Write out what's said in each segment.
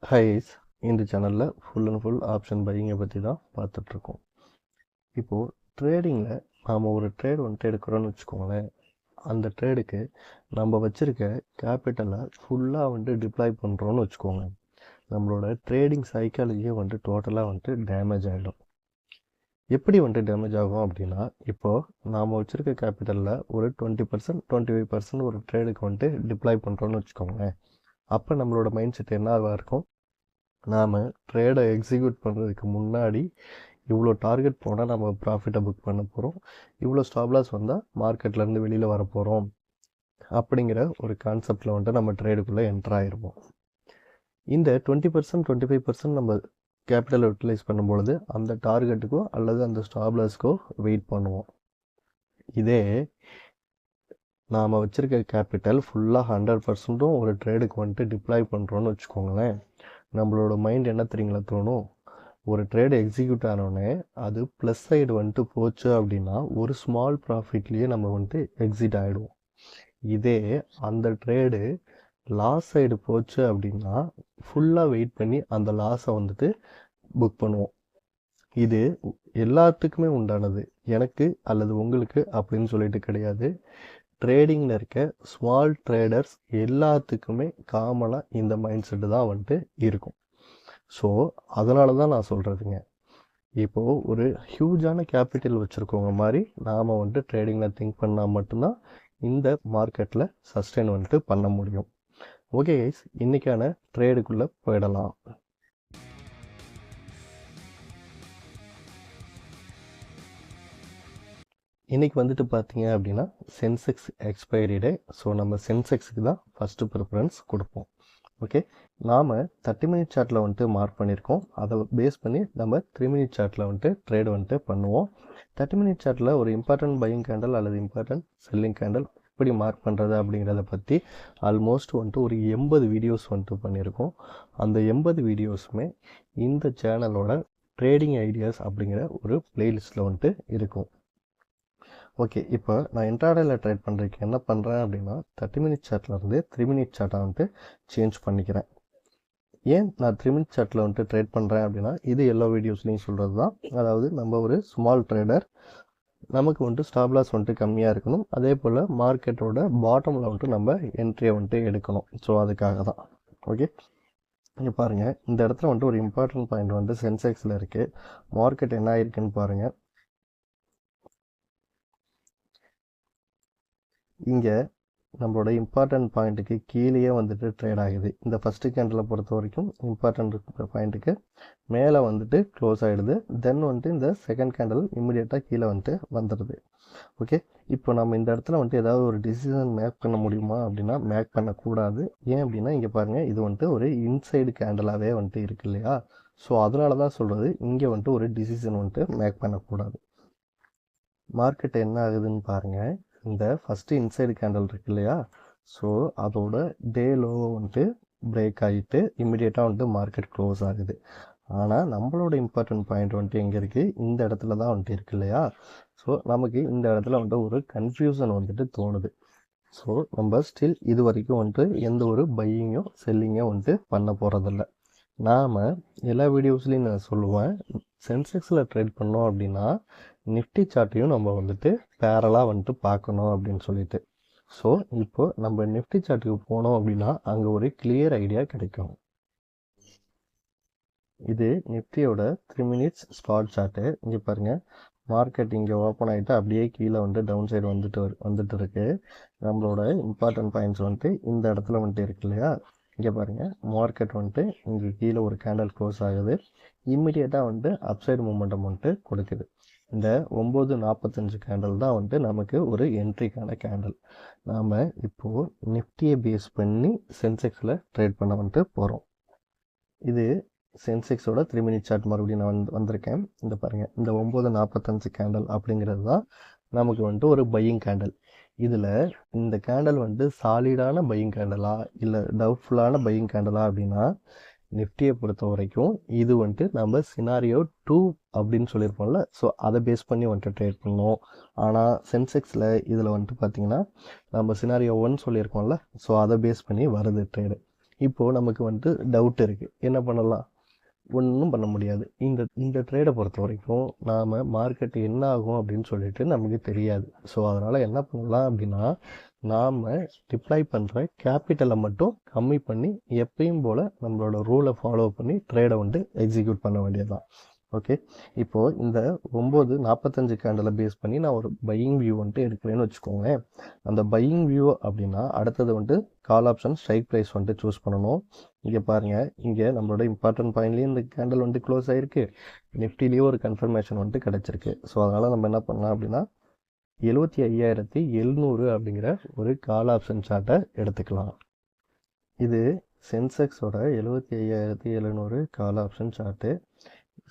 Highs இந்த சேனலில் full and full option பையிங்கை பற்றி தான் பார்த்துட்ருக்கோம். இப்போது ட்ரேடிங்கில் நாம் ஒரு ட்ரேட் வந்துட்டு எடுக்கிறோன்னு வச்சுக்கோங்களேன். அந்த ட்ரேடுக்கு நம்ம வச்சுருக்க கேபிட்டலை ஃபுல்லாக வந்துட்டு டிப்ளாய் பண்ணுறோன்னு வச்சுக்கோங்க. நம்மளோட ட்ரேடிங் சைக்காலஜியே வந்துட்டு டோட்டலாக வந்துட்டு டேமேஜ் ஆகிடும். எப்படி வந்துட்டு டேமேஜ் ஆகும் அப்படின்னா, இப்போது நாம் வச்சுருக்க கேபிட்டலில் ஒரு 20% 25% ஒரு ட்ரேடுக்கு வந்துட்டு டிப்ளாய் பண்ணுறோன்னு வச்சுக்கோங்களேன். அப்போ நம்மளோட மைண்ட் செட் என்னவாக இருக்கும், நாம் ட்ரேடை எக்ஸிக்யூட் பண்ணுறதுக்கு முன்னாடி இவ்வளோ டார்கெட் போனால் நம்ம ப்ராஃபிட்டை புக் பண்ண போகிறோம், இவ்வளோ ஸ்டாப்லாஸ் வந்தால் மார்க்கெட்லேருந்து வெளியில் வர போகிறோம் அப்படிங்கிற ஒரு கான்செப்டில் வந்துட்டு நம்ம ட்ரேடுக்குள்ளே என்டர் ஆகிருப்போம். இந்த 20% 25% நம்ம கேபிட்டலை யூட்டிலைஸ் பண்ணும்பொழுது அந்த டார்கெட்டுக்கோ அல்லது அந்த ஸ்டாப்லாஸ்க்கோ வெயிட் பண்ணுவோம். இதே நாம் வச்சுருக்க கேபிட்டல் ஃபுல்லாக 100% ஒரு ட்ரேடுக்கு வந்துட்டு டிப்ளாய் பண்ணுறோன்னு வச்சுக்கோங்களேன். நம்மளோட மைண்ட் என்ன தெரியுங்களா தோணும், ஒரு ட்ரேடு எக்ஸிக்யூட் ஆனோடனே அது ப்ளஸ் சைடு வந்துட்டு போச்சு அப்படின்னா ஒரு ஸ்மால் ப்ராஃபிட்லேயே நம்ம வந்துட்டு எக்ஸிட் ஆகிடுவோம். இதே அந்த ட்ரேடு லாஸ் சைடு போச்சு அப்படின்னா ஃபுல்லாக வெயிட் பண்ணி அந்த லாஸை வந்துட்டு புக் பண்ணுவோம். இது எல்லாத்துக்குமே உண்டானது, எனக்கு அல்லது உங்களுக்கு அப்படின்னு சொல்லிட்டு கிடையாது. ட்ரேடிங்கில் இருக்க ஸ்மால் ட்ரேடர்ஸ் எல்லாத்துக்குமே காமனாக இந்த மைண்ட் செட்டு தான் வந்துட்டு இருக்கும். ஸோ அதனால தான் நான் சொல்கிறதுங்க, இப்போது ஒரு ஹியூஜான கேபிட்டல் வச்சுருக்கவங்க மாதிரி நாம் வந்துட்டு ட்ரேடிங்கில் திங்க் பண்ணால் மட்டும்தான் இந்த மார்க்கெட்டில் சஸ்டெயின் வந்துட்டு பண்ண முடியும். ஓகே கைஸ், இன்றைக்கான ட்ரேடுக்குள்ளே போயிடலாம். இன்றைக்கி வந்துட்டு பார்த்தீங்க அப்படின்னா சென்செக்ஸ் எக்ஸ்பைரி டே. ஸோ நம்ம சென்செக்ஸுக்கு தான் ஃபஸ்ட்டு ப்ரிஃபரன்ஸ் கொடுப்போம். ஓகே, நாம் 30 மினிட் சார்ட்டில் வந்துட்டு மார்க் பண்ணியிருக்கோம். அதை பேஸ் பண்ணி நம்ம 3 மினிட் சார்ட்டில் வந்துட்டு ட்ரேடு வந்துட்டு பண்ணுவோம். 30 மினிட் சார்ட்டில் ஒரு இம்பார்ட்டன்ட் பையிங் கேண்டல் அல்லது இம்பார்ட்டன்ட் செல்லிங் கேண்டல் எப்படி மார்க் பண்ணுறது அப்படிங்கிறத பற்றி ஆல்மோஸ்ட் வந்துட்டு ஒரு 80 வீடியோஸ் வந்துட்டு பண்ணியிருக்கோம். அந்த 80 வீடியோஸுமே இந்த சேனலோட ட்ரேடிங் ஐடியாஸ் அப்படிங்கிற ஒரு பிளேலிஸ்ட்டில் வந்துட்டு இருக்கும். ஓகே, இப்போ நான் இன்ட்ராடேயில் ட்ரேட் பண்ணுறதுக்கு என்ன பண்ணுறேன் அப்படின்னா 30 மினிட் சார்ட்லேருந்து 3 மினிட் சார்ட்டை வந்துட்டு சேஞ்ச் பண்ணிக்கிறேன். ஏன் நான் 3 மினிட் சார்ட்டில் வந்துட்டு ட்ரேட் பண்ணுறேன் அப்படின்னா, இது எல்லா வீடியோஸ்லையும் சொல்கிறது தான். அதாவது நம்ம ஒரு ஸ்மால் ட்ரேடர், நமக்கு வந்துட்டு ஸ்டாப்லாஸ் வந்துட்டு கம்மியாக இருக்கணும், அதே போல் மார்க்கெட்டோட பாட்டமில் வந்துட்டு நம்ம என்ட்ரியை வந்துட்டு எடுக்கணும். ஸோ அதுக்காக தான். ஓகே, இங்கே பாருங்கள், இந்த இடத்துல வந்துட்டு ஒரு இம்பார்ட்டன்ட் பாயிண்ட் வந்துட்டு சென்செக்ஸில் இருக்குது. மார்க்கெட் என்ன ஆயிருக்குன்னு பாருங்கள். இங்கே நம்மளோட இம்பார்ட்டன்ட் பாயிண்ட்டுக்கு கீழேயே வந்துட்டு ட்ரேட் ஆகுது. இந்த ஃபஸ்ட்டு கேண்டலை பொறுத்த வரைக்கும் இம்பார்ட்டன்ட் பாயிண்ட்டுக்கு மேலே வந்துட்டு க்ளோஸ் ஆகிடுது. தென் வந்துட்டு இந்த செகண்ட் கேண்டல் இம்மிடியேட்டாக கீழே வந்துட்டு வந்துடுது. ஓகே, இப்போ நம்ம இந்த இடத்துல வந்துட்டு ஏதாவது ஒரு டிசிஷன் மேக் பண்ண முடியுமா அப்படின்னா மேக் பண்ணக்கூடாது. ஏன் அப்படின்னா இங்கே பாருங்கள், இது வந்துட்டு ஒரு இன்சைடு கேண்டலாகவே வந்துட்டு இருக்கு இல்லையா. ஸோ அதனால தான் சொல்கிறது, இங்கே வந்துட்டு ஒரு டிசிஷன் வந்துட்டு மேக் பண்ணக்கூடாது. மார்க்கெட் என்ன ஆகுதுன்னு பாருங்கள். இந்த ஃபஸ்ட்டு இன்சைடு கேண்டல் இருக்கு இல்லையா, ஸோ அதோட டே லோவை வந்துட்டு பிரேக் ஆகிட்டு இம்மிடியேட்டாக வந்துட்டு மார்க்கெட் க்ளோஸ் ஆகுது. ஆனால் நம்மளோட இம்பார்ட்டன்ட் பாயிண்ட் வந்துட்டு எங்கே இருக்குது, இந்த இடத்துல தான் வந்துட்டு இருக்கு இல்லையா. ஸோ நமக்கு இந்த இடத்துல வந்துட்டு ஒரு கன்ஃபியூசன் வந்துட்டு தோணுது. ஸோ நம்ம ஸ்டில் இது வரைக்கும் வந்துட்டு எந்த ஒரு பையிங்கோ செல்லிங்கோ வந்துட்டு பண்ண போகிறதில்ல. நாம் எல்லா வீடியோஸ்லையும் நான் சொல்லுவேன், சென்செக்ஸில் ட்ரேட் பண்ணோம் அப்படின்னா நிஃப்டி சார்ட்டையும் நம்ம வந்துட்டு பேரலாக வந்துட்டு பார்க்கணும் அப்படின்னு சொல்லிட்டு. ஸோ இப்போ நம்ம நிஃப்டி சார்ட்டுக்கு போனோம் அப்படின்னா அங்கே ஒரு கிளியர் ஐடியா கிடைக்கும். இது நிஃப்டியோட 3 மினிட்ஸ் ஸ்பாட் சார்ட்டு. இங்கே பாருங்கள், மார்க்கெட் இங்கே ஓப்பன் ஆகிட்டு அப்படியே கீழே வந்துட்டு டவுன் சைடு வந்துட்டு இருக்கு. நம்மளோட இம்பார்ட்டன்ட் பாயிண்ட்ஸ் வந்துட்டு இந்த இடத்துல வந்துட்டு இருக்கு இல்லையா. இங்கே பாருங்கள், மார்க்கெட் வந்துட்டு இங்கே கீழே ஒரு கேண்டல் க்ளோஸ் ஆகுது, இம்மிடியேட்டாக வந்துட்டு அப்சைடு மூமெண்டம் வந்துட்டு கொடுக்குது. இந்த 9:45 கேண்டல் தான் வந்துட்டு நமக்கு ஒரு என்ட்ரிக்கான கேண்டல். நாம் இப்போது நிஃப்டியை பேஸ் பண்ணி சென்செக்ஸில் ட்ரேட் பண்ண வந்துட்டு போகிறோம். இது சென்செக்ஸோட 3 மினிட் சார்ட் மறுபடியும் நான் வந்திருக்கேன். இந்த பாருங்கள், இந்த 9:45 கேண்டல் அப்படிங்கிறது தான் நமக்கு வந்துட்டு ஒரு பையிங் கேண்டல். இதில் இந்த கேண்டல் வந்துட்டு சாலிடான பையிங் கேண்டலா இல்லை டவுட்ஃபுல்லான பையிங் கேண்டலா அப்படின்னா, நிஃப்டியை பொறுத்த வரைக்கும் இது வந்துட்டு நம்ம சினாரியோ 2 அப்படின்னு சொல்லியிருப்போம்ல, ஸோ அதை பேஸ் பண்ணி வந்துட்டு ட்ரேட் பண்ணோம். ஆனால் சென்செக்ஸில் இதில் வந்துட்டு பார்த்திங்கன்னா நம்ம சினாரியோ 1 சொல்லியிருக்கோம்ல, ஸோ அதை பேஸ் பண்ணி வருது ட்ரேடு. இப்போது நமக்கு வந்துட்டு டவுட் இருக்குது, என்ன பண்ணலாம்? ஒன்றும் பண்ண முடியாது. இந்த ட்ரேடை பொறுத்த வரைக்கும் நாம் மார்க்கெட் என்ன ஆகும் அப்படின்னு சொல்லிட்டு நமக்கு தெரியாது. ஸோ அதனால் என்ன பண்ணலாம் அப்படின்னா, நாம் டிப்ளாய் பண்ணுற கேபிட்டலை மட்டும் கம்மி பண்ணி எப்பயும் போல் நம்மளோட ரூலை ஃபாலோ பண்ணி ட்ரேடை வந்து எக்ஸிக்யூட் பண்ண வேண்டியதுதான். ஓகே, இப்போது இந்த 9:45 கேண்டலை பேஸ் பண்ணி நான் ஒரு பையிங் வியூ வந்துட்டு எடுக்கிறேன்னு வச்சுக்கோங்களேன். அந்த பையிங் வியூ அப்படின்னா அடுத்தது வந்துட்டு கால் ஆப்ஷன் ஸ்ட்ரைக் ப்ரைஸ் வந்துட்டு சூஸ் பண்ணணும். இங்கே பாருங்கள், இங்கே நம்மளோட இம்பார்ட்டன்ட் பாயிண்ட்லேயும் இந்த கேண்டல் வந்துட்டு க்ளோஸ் ஆகிருக்கு, நிஃப்டிலேயும் ஒரு கன்ஃபர்மேஷன் வந்துட்டு கிடச்சிருக்கு. ஸோ அதனால் நம்ம என்ன பண்ணலாம் அப்படின்னா 75,700 அப்படிங்கிற ஒரு கால் ஆப்ஷன் சார்ட்டை எடுத்துக்கலாம். இது சென்செக்ஸோட 75,700 கால் ஆப்ஷன் சார்ட்டு.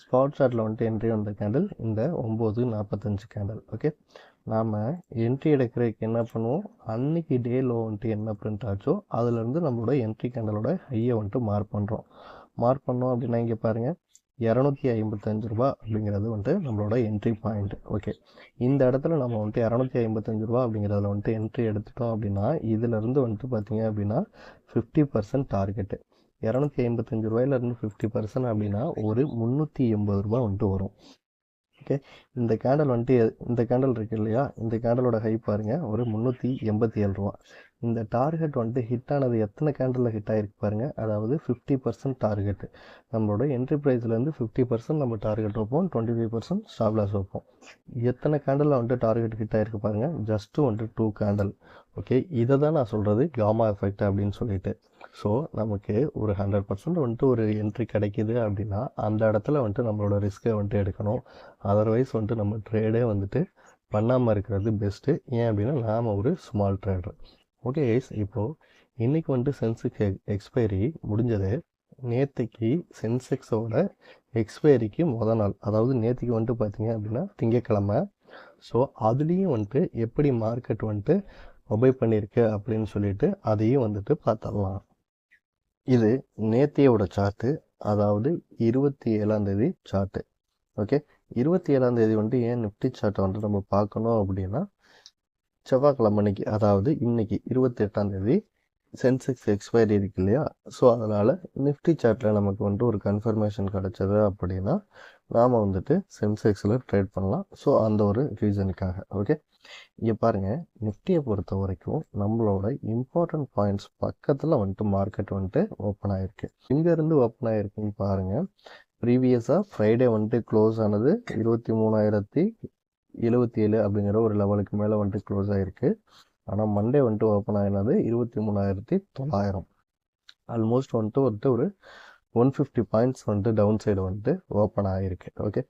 ஸ்பாட் சார்ட்டில் வந்துட்டு என்ட்ரி வந்த கேண்டில் இந்த 9:45 கேண்டில். ஓகே, நாம் என்ட்ரி எடுக்கிறதுக்கு என்ன பண்ணுவோம், அன்னைக்கு டே லோ வந்துட்டு என்ன பிரிண்ட் ஆச்சோ அதுலேருந்து நம்மளோட என்ட்ரி கேண்டலோட ஹையை வந்துட்டு மார்க் பண்ணோம் அப்படின்னா இங்கே பாருங்கள் 255 ரூபா அப்படிங்கிறது வந்துட்டு நம்மளோட என்ட்ரி பாயிண்ட். ஓகே, இந்த இடத்துல நம்ம வந்துட்டு 255 ரூபா அப்படிங்கிறதுல வந்துட்டு என்ட்ரி எடுத்துட்டோம் அப்படின்னா இதிலேருந்து வந்துட்டு பார்த்தீங்க அப்படின்னா 50% டார்கெட்டு. 255 ரூபாயிலேருந்து 50% அப்படின்னா ஒரு 380 ரூபா வந்துட்டு வரும். ஓகே, இந்த கேண்டல் வந்துட்டு இந்த கேண்டல் இருக்கு இல்லையா, இந்த கேண்டலோட ஹை பாருங்கள் ஒரு 387 ரூபா. இந்த டார்கெட் வந்துட்டு ஹிட் ஆனது எத்தனை கேண்டலில் ஹிட் ஆகிருக்கு பாருங்கள், அதாவது 50% டார்கெட்டு. நம்மளோட என்ட்ரி ப்ரைஸ்லேருந்து 50% நம்ம டார்கெட் வைப்போம், 25% ஸ்டாப் லாஸ் வைப்போம். எத்தனை கேண்டலில் வந்துட்டு டார்கெட் ஹிட் ஆகிருக்கு பாருங்கள், ஜஸ்ட்டு வந்துட்டு 2 கேண்டல். ஓகே, இதை தான் நான் சொல்கிறது காமா எஃபெக்ட் அப்படின்னு சொல்லிட்டு. ஸோ நமக்கு ஒரு 100% வந்துட்டு ஒரு என்ட்ரி கிடைக்கிது அப்படின்னா அந்த இடத்துல வந்துட்டு நம்மளோட ரிஸ்க்கை வந்துட்டு எடுக்கணும். அதர்வைஸ் வந்துட்டு நம்ம ட்ரேடே வந்துட்டு பண்ணாமல் இருக்கிறது பெஸ்ட்டு. ஏன் அப்படின்னா நாம் ஒரு ஸ்மால் ட்ரேடர். ஓகே கைஸ், இப்போது இன்றைக்கி வந்துட்டு சென்செக்ஸ் எக்ஸ்பைரி முடிஞ்சது. நேற்றுக்கு சென்செக்ஸோட எக்ஸ்பைரிக்கு நாள், அதாவது நேற்றுக்கு வந்துட்டு பார்த்தீங்க அப்படின்னா திங்கக்கிழமை. ஸோ அதுலேயும் வந்துட்டு எப்படி மார்க்கெட் வந்துட்டு ஒபே பண்ணியிருக்கு அப்படின்னு சொல்லிட்டு அதையும் வந்துட்டு பார்த்துடலாம். இது நேத்தியோட சார்ட்டு, அதாவது 27ஆம் தேதி சார்ட்டு. ஓகே, 27ஆம் தேதி வந்துட்டு ஏன் நிஃப்டி சார்ட்டை வந்துட்டு நம்ம பார்க்கணும் அப்படின்னா செவ்வாய்க்கிழமை அன்னைக்கு, அதாவது இன்னைக்கு 28ஆம் தேதி சென்செக்ஸ் எக்ஸ்பைரி இருக்கு இல்லையா. ஸோ அதனால் நிஃப்டி சார்ட்டில் நமக்கு வந்துட்டு ஒரு கன்ஃபர்மேஷன் கிடச்சது அப்படின்னா நாம் வந்துட்டு சென்செக்ஸில் ட்ரேட் பண்ணலாம். ஸோ அந்த ஒரு ரீசனுக்காக. ஓகே, இங்கே பாருங்கள், நிஃப்டியை பொறுத்த வரைக்கும் நம்மளோட இம்பார்ட்டன்ட் பாயிண்ட்ஸ் பக்கத்தில் வந்துட்டு மார்க்கெட் வந்துட்டு ஓப்பன் ஆகிருக்கு. இங்கேருந்து ஓப்பன் ஆகிருக்குன்னு பாருங்கள். ப்ரீவியஸாக ஃப்ரைடே வந்துட்டு க்ளோஸ் ஆனது 23,077 அப்படிங்கிற ஒரு லெவலுக்கு மேலே வந்துட்டு க்ளோஸ் ஆகிருக்கு. ஆனால் மண்டே வந்துட்டு ஓப்பன் ஆகினது 23,900. ஆல்மோஸ்ட் வந்துட்டு ஒரு 150 பாயிண்ட்ஸ் வந்துட்டு டவுன் சைடு வந்துட்டு ஓப்பன் ஆகிருக்கு. ஓகே,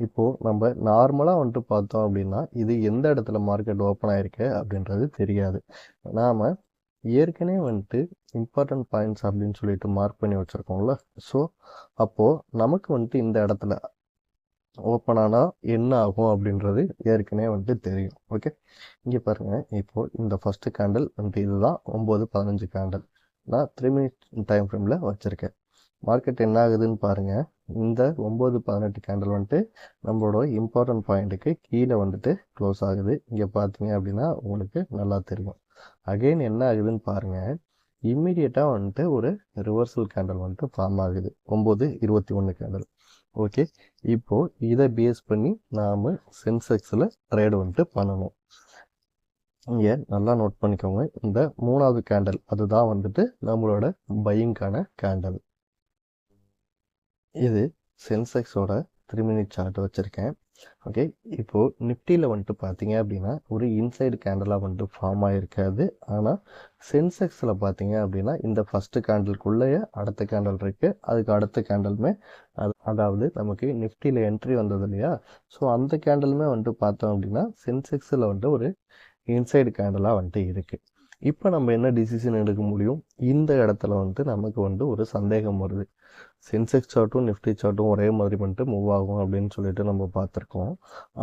இப்போது நம்ம நார்மலாக வந்துட்டு பார்த்தோம் அப்படின்னா இது எந்த இடத்துல மார்க்கெட் ஓப்பன் ஆகிருக்கு அப்படின்றது தெரியாது. நாம் ஏற்கனவே வந்துட்டு இம்பார்ட்டன்ட் பாயிண்ட்ஸ் அப்படின்னு சொல்லிட்டு மார்க் பண்ணி வச்சுருக்கோம்ல. ஸோ அப்போது நமக்கு வந்துட்டு இந்த இடத்துல ஓப்பன் ஆனால் என்ன ஆகும் அப்படின்றது ஏற்கனவே வந்துட்டு தெரியும். ஓகே, இங்கே பாருங்கள், இப்போது இந்த ஃபஸ்ட்டு கேண்டில் வந்துட்டு இதுதான் 9:15 கேண்டில். நான் 3 மினிட் டைம் ஃப்ரேமில் வச்சுருக்கேன். மார்க்கெட் என்ன ஆகுதுன்னு பாருங்கள். இந்த 9:18 கேண்டில் வந்துட்டு நம்மளோட இம்பார்ட்டன்ட் பாயிண்ட்டுக்கு கீழே வந்துட்டு க்ளோஸ் ஆகுது. இங்கே பார்த்தீங்க அப்படின்னா உங்களுக்கு நல்லா தெரியும். அகெயின் என்ன ஆகுதுன்னு பாருங்கள், இம்மிடியட்டாக வந்துட்டு ஒரு ரிவர்சல் கேண்டில் வந்துட்டு ஃபார்ம் ஆகுது 9:21 கேண்டில். ஓகே, இப்போது இதை பேஸ் பண்ணி நாம் சென்செக்ஸில் ட்ரேடு வந்துட்டு பண்ணணும். இங்கே நல்லா நோட் பண்ணிக்கோங்க, இந்த 3வது கேண்டில் அதுதான் வந்துட்டு நம்மளோட பையிங்கான கேண்டில். இது சென்செக்ஸோட 3 மினிட் சார்ட் வச்சுருக்கேன். ஓகே, இப்போது நிஃப்டியில் வந்துட்டு பார்த்தீங்க அப்படின்னா ஒரு இன்சைடு கேண்டலாக வந்துட்டு ஃபார்ம் ஆகிருக்காது. ஆனால் சென்செக்ஸில் பார்த்தீங்க அப்படின்னா இந்த ஃபஸ்ட்டு கேண்டலுக்குள்ளேயே அடுத்த கேண்டல் இருக்குது, அதுக்கு அடுத்த கேண்டலுமே அதாவது நமக்கு நிஃப்டியில் என்ட்ரி வந்தது இல்லையா. ஸோ அந்த கேண்டலுமே வந்துட்டு பார்த்தோம் அப்படின்னா சென்செக்ஸில் வந்துட்டு ஒரு இன்சைடு கேண்டலாக வந்துட்டு இருக்குது. இப்போ நம்ம என்ன டிசிஷன் எடுக்க முடியும், இந்த இடத்துல வந்துட்டு நமக்கு வந்துட்டு ஒரு சந்தேகம் வருது. சென்செக்ஸ் சார்ட்டும் நிஃப்டி சார்ட்டும் ஒரே மாதிரி வந்துட்டு மூவ் ஆகும் அப்படின்னு சொல்லிட்டு நம்ம பார்த்துருக்கோம்.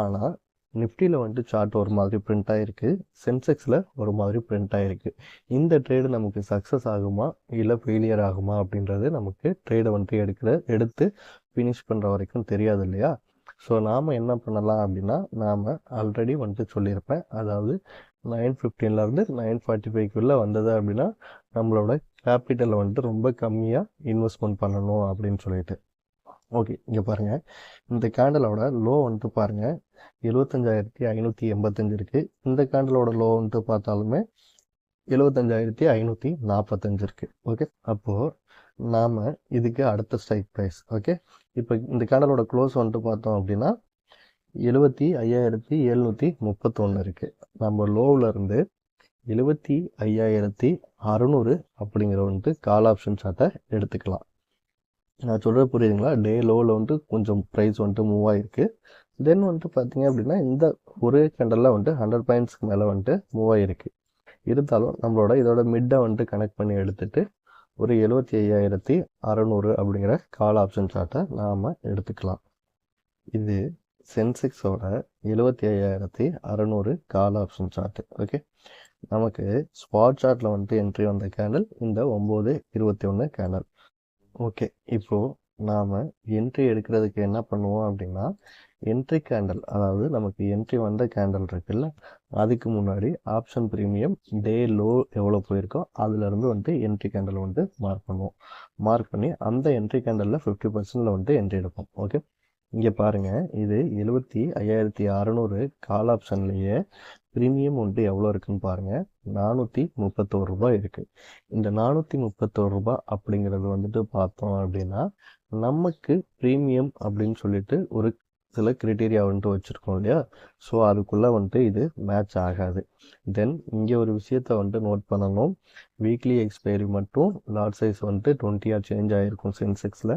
ஆனால் நிஃப்டியில் வந்துட்டு சார்ட் ஒரு மாதிரி பிரிண்ட் ஆகிருக்கு, சென்செக்ஸில் ஒரு மாதிரி பிரிண்ட் ஆகிருக்கு. இந்த ட்ரேடு நமக்கு சக்ஸஸ் ஆகுமா இல்லை ஃபெயிலியர் ஆகுமா அப்படின்றது நமக்கு ட்ரேடை வந்துட்டு எடுத்து ஃபினிஷ் பண்ணுற வரைக்கும் தெரியாது இல்லையா. ஸோ நாம் என்ன பண்ணலாம் அப்படின்னா, நாம் ஆல்ரெடி வந்துட்டு சொல்லியிருப்பேன், அதாவது 915லேருந்து 945க்குள்ளே வந்தது அப்படின்னா நம்மளோட கேபிட்டலை வந்துட்டு ரொம்ப கம்மியாக இன்வெஸ்ட்மெண்ட் பண்ணணும் அப்படின்னு சொல்லிட்டு. ஓகே, இங்கே பாருங்கள், இந்த கேண்டலோட லோ வந்துட்டு பாருங்கள் 75,585 இருக்குது. இந்த கேண்டலோட லோ வந்துட்டு பார்த்தாலுமே 75,545 இருக்குது. ஓகே, அப்போது நாம் இதுக்கு அடுத்த ஸ்ட்ரைக் ப்ரைஸ். ஓகே, இப்போ இந்த கேண்டலோட க்ளோஸ் வந்துட்டு பார்த்தோம் அப்படின்னா 75,731 இருக்குது. நம்ம லோவில் இருந்து 75,600 அப்படிங்கிற வந்துட்டு கால் ஆப்ஷன் சார்ட்டை எடுத்துக்கலாம். நான் சொல்கிறது புரியுதுங்களா? டே லோவில் வந்துட்டு கொஞ்சம் ப்ரைஸ் வந்துட்டு மூவ் ஆகிருக்கு. தென் வந்துட்டு பார்த்தீங்க அப்படின்னா இந்த ஒரே கேண்டலில் வந்துட்டு 100 பாயிண்ட்ஸ்க்கு மேலே வந்துட்டு மூவ் ஆகிருக்கு. இருந்தாலும் நம்மளோட இதோட மிட்டை வந்துட்டு கனெக்ட் பண்ணி எடுத்துகிட்டு ஒரு 75,600 அப்படிங்கிற கால் ஆப்ஷன் சார்ட்டை நாம் எடுத்துக்கலாம். இது சென்செக்ஸோட 75,600 கால் ஆப்ஷன் சார்ட்டு. ஓகே, நமக்கு ஸ்பாட் சார்ட்டில் வந்துட்டு என்ட்ரி வந்த கேண்டல் இந்த 9:21 கேண்டல். ஓகே, இப்போது நாம் என்ட்ரி எடுக்கிறதுக்கு என்ன பண்ணுவோம் அப்படின்னா, என்ட்ரி கேண்டல், அதாவது நமக்கு என்ட்ரி வந்த கேண்டல் இருக்குல்ல, அதுக்கு முன்னாடி ஆப்ஷன் ப்ரீமியம் டே லோ எவ்வளோ போயிருக்கோ அதுலேருந்து வந்துட்டு என்ட்ரி கேண்டல் வந்துட்டு மார்க் பண்ணுவோம். மார்க் பண்ணி அந்த என்ட்ரி கேண்டலில் 50%ல் வந்துட்டு என்ட்ரி எடுப்போம். ஓகே, இங்கே பாருங்கள், இது 75,600 கால் ஆப்ஷன்லேயே ப்ரீமியம் வந்துட்டு எவ்வளோ இருக்குன்னு பாருங்கள், 431 ரூபாய் இருக்குது. இந்த 431 ரூபாய் அப்படிங்கிறது வந்துட்டு பார்த்தோம் அப்படின்னா நமக்கு ப்ரீமியம் அப்படின்னு சொல்லிட்டு ஒரு சில கிரைட்டீரியா வந்துட்டு வச்சுருக்கோம் இல்லையா? ஸோ அதுக்குள்ளே வந்துட்டு இது மேட்ச் ஆகாது. தென் இங்கே ஒரு விஷயத்தை வந்துட்டு நோட் பண்ணணும். வீக்லி எக்ஸ்பைரி மட்டும் லாட் சைஸ் வந்துட்டு 20 சேஞ்ச் ஆகிருக்கும் சென்செக்ஸில்.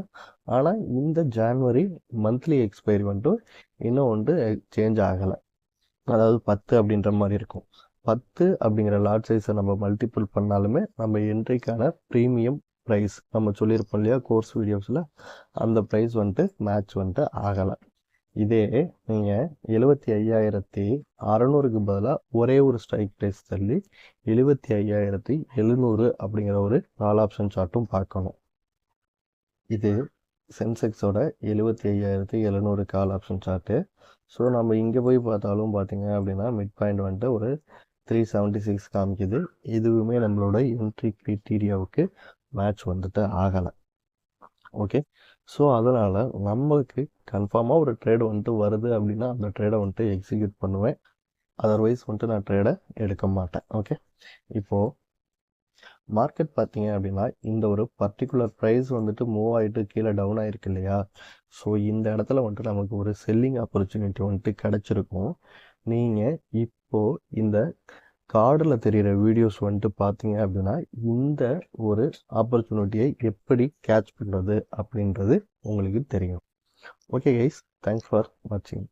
ஆனால் இந்த ஜான்வரி மந்த்லி எக்ஸ்பைரி வந்துட்டு இன்னும் வந்துட்டு சேஞ்ச் ஆகலை. அதாவது 10 அப்படின்ற மாதிரி இருக்கும். 10 அப்படிங்கிற லாட் சைஸை நம்ம மல்டிபிள் பண்ணாலுமே நம்ம என்ட்ரிக்கான ப்ரீமியம் ப்ரைஸ் நம்ம சொல்லியிருப்போம் இல்லையா கோர்ஸ் வீடியோஸில், அந்த ப்ரைஸ் வந்துட்டு மேட்ச் வந்துட்டு ஆகலை. இதே நீங்கள் 75,600க்கு பதிலாக ஒரே ஒரு ஸ்ட்ரைக் ப்ரைஸ் தள்ளி 75,700 அப்படிங்கிற ஒரு கால் ஆப்ஷன் சார்ட்டும் பார்க்கணும். இது சென்செக்ஸோட 75,700 கால் ஆப்ஷன் சார்ட்டு. ஸோ நம்ம இங்கே போய் பார்த்தாலும் பார்த்தீங்க அப்படின்னா மிட் பாயிண்ட் வந்துட்டு ஒரு 376 காமிக்குது. இதுவுமே நம்மளோட என்ட்ரி க்ரைட்டீரியாவுக்கு மேட்ச் வந்துட்டு ஆகலை. ஓகே, ஸோ அதனால் நம்மளுக்கு கன்ஃபார்மாக ஒரு ட்ரேடு வந்துட்டு வருது அப்படின்னா அந்த ட்ரேடை வந்துட்டு எக்ஸிக்யூட் பண்ணுவேன். அதர்வைஸ் வந்துட்டு நான் ட்ரேடை எடுக்க மாட்டேன். ஓகே, இப்போது மார்க்கெட் பார்த்தீங்க அப்படின்னா இந்த ஒரு பர்டிகுலர் ப்ரைஸ் வந்துட்டு மூவ் ஆகிட்டு கீழே டவுன் ஆகிருக்கு இல்லையா? ஸோ இந்த இடத்துல வந்துட்டு நமக்கு ஒரு செல்லிங் ஆப்பர்ச்சுனிட்டி வந்துட்டு கிடச்சிருக்கும். நீங்கள் இப்போது இந்த கார்டில் தெரிகிற வீடியோஸ் வந்துட்டு பார்த்தீங்க அப்படின்னா இந்த ஒரு ஆப்பர்ச்சுனிட்டியை எப்படி கேட்ச் பண்ணுறது அப்படின்றது உங்களுக்கு தெரியும். ஓகே கைஸ், தேங்க்ஸ் ஃபார் வாட்சிங்.